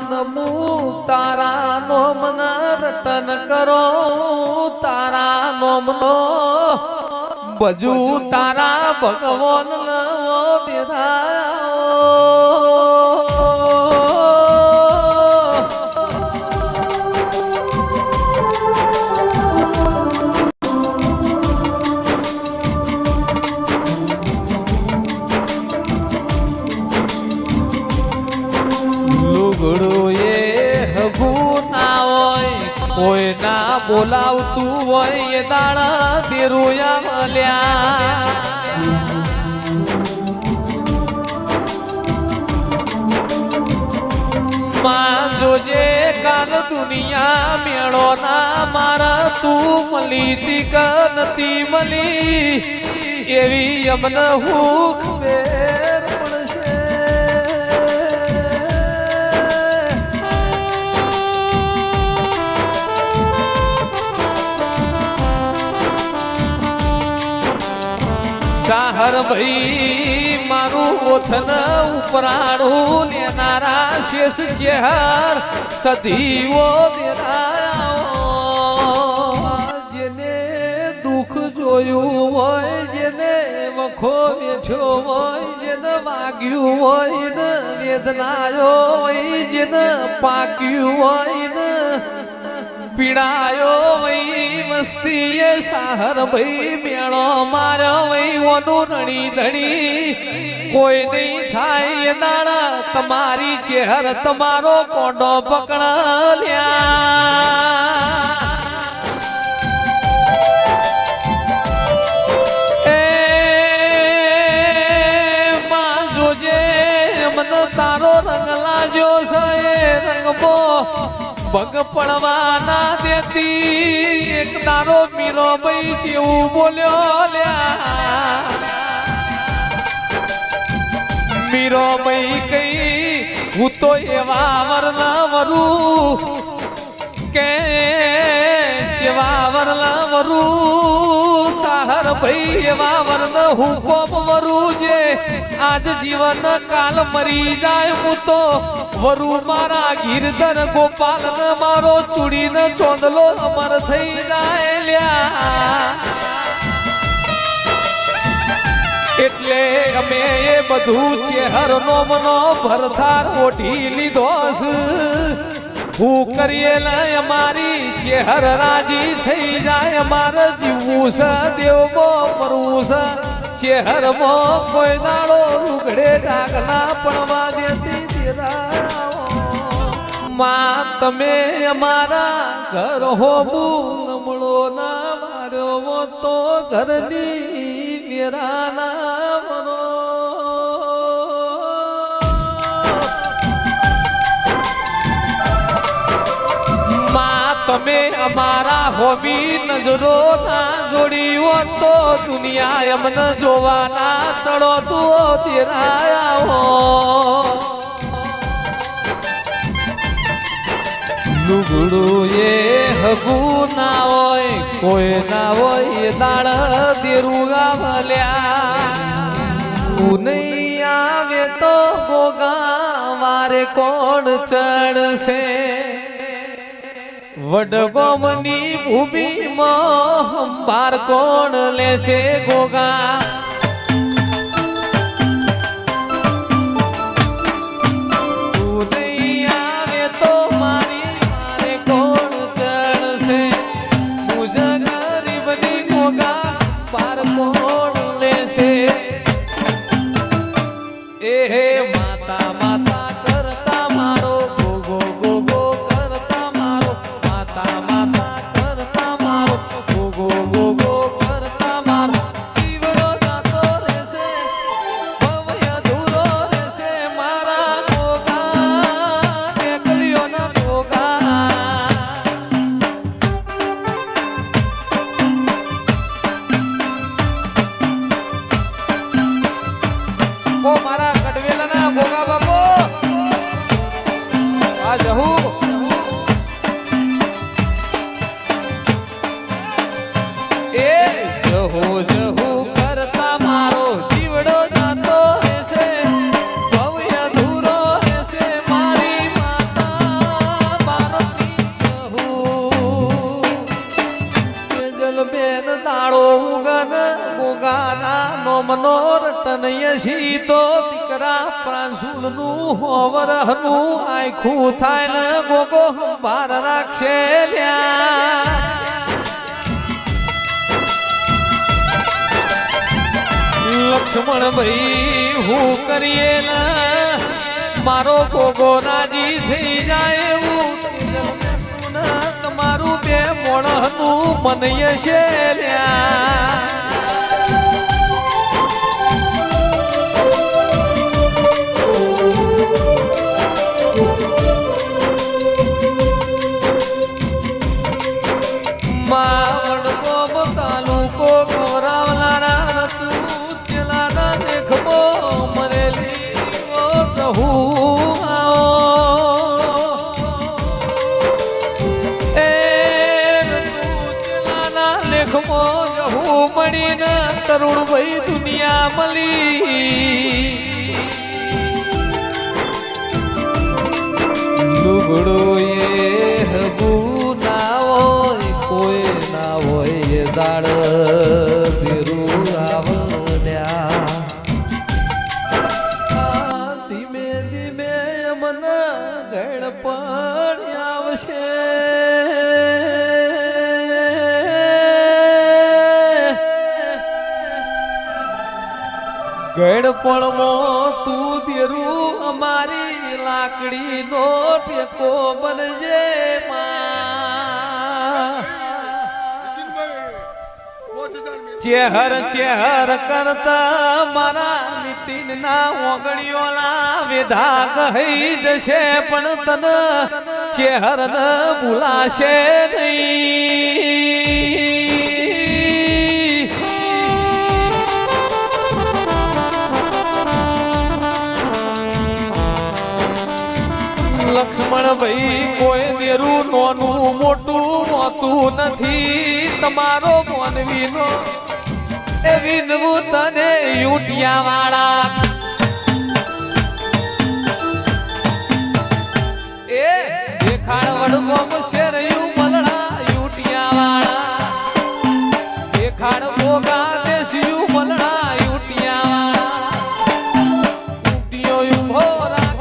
નમુ તારા નોમન રટન કરો તારા નોમનો બજુ તારા ભગવાન નવો કોઈ ના બોલાવતું હોય એ દાડા દેરુયા મળ્યા માં જોજે કાલ દુનિયા મેળો ના મારા તું મળી તી કે નથી મળી એવી અમને હું ખબર પડશે. સાહર ભાઈ મારું ઓથન ઉપરાણું લેનારા શેષ ચેહર સદીઓ દેનારા જેને દુઃખ જોયું હોય જેને વખો વેઠ્યો હોય જેને વાગ્યું હોય ને વેદનાયો હોય જેને પાક્યું હોય ને પીડાયો વઈ મસ્તી સાહર ભાઈ મેળો માર્યો વઈ ઓનું રણી ધણી કોઈ નહીં થાય એ દાડા તમારી ચેહર તમારો કોડો પકડલ્યા. માં જોજે મને તારો રંગ લાગ્યો છે એ રંગમો ભગ પડવા ના દેતી એક તારો મીરો ભાઈ જેવું બોલ્યો લ્યા. મીરો ભાઈ કઈ હું તો એવા વરના વરું કે જેવા વરના વરું સાહર ભાઈ એવા વરન હું કોપ વરું જે આજ જીવન કાલ મરી જાય હું તો વરુ મારા ગીરધર ગોપાલ ને મારો ચૂડી ને ચોંદલો અમર થઈ જાય લ્યા. એટલે અમે એ બધું ચેહર નો મનો ભરથાર ઓઢી લીધો હું કરીએ ને અમારી ચેહર રાજી થઈ જાય અમારે જીવવું છે દેવમો મરવું છે ચેહર મો કોઈ દાડો લુગડે ડાગલા પડવા દેતી માં તમે અમારા ઘર હોમું નમળો ના માર્યો તો ઘરની મેરા ના મનો માં તમે અમારા હોમી નજરો ના જોડી તો દુનિયા એમને જોવાના તળો તું તેરાયા હો. લુગડું એ હગું ના હોય કોઈ ના હોય એ દાળ દેરુગા ભલ્યા. તું નહીં આવે તો ગોગા મારે કોણ ચડશે વડગોમની ભૂમિમાં હંભાર કોણ લેશે ગોગા. માતા મનો રટનયસી તો દીકરા પ્રાંસુલ નું હોવરહનું આખું થાય ને ગોગો ભાર રાખશે લ્યા લક્ષ્મણ ભાઈ હું કરીએ ના મારો ગોગો રાજી થઈ જાય એવું તમારું બે મોણનું મનય છે લ્યા તાલુકો ગૌરાવલાના તું ચલાના દેખબો મરેલી રહું એ ચલાના લેખમો જહું મળીને તરુણ ભાઈ દુનિયા મળી લુગડો એ હગું ના હોય કોઈ ના હોય એ દાડ ફેરું આવડ્યા ધીમે ધીમે મને ગળ પણ આવશે ગળપણમાં તું દેરું અમારી લાકડી નો ટેકો બનજે ચેહર ચેહર કરતા મારા નીતિન ના ઓગળીઓલા વેધા કહી જશે પણ તને ચેહર ન ભૂલાશે નહીં લક્ષ્મણ ભાઈ કોઈ દેરું નોનું મોટું હોતું નથી તમારો મોનવીનો એ વિનવું તને યુટિયા વાળા એ દેખાડ વડગોમ શેરયું મલડા યુટિયા વાળા દેખાડ બોગા દેશિયું મલડા યુટિયા વાળા ઉટિયો ઉભો વાળા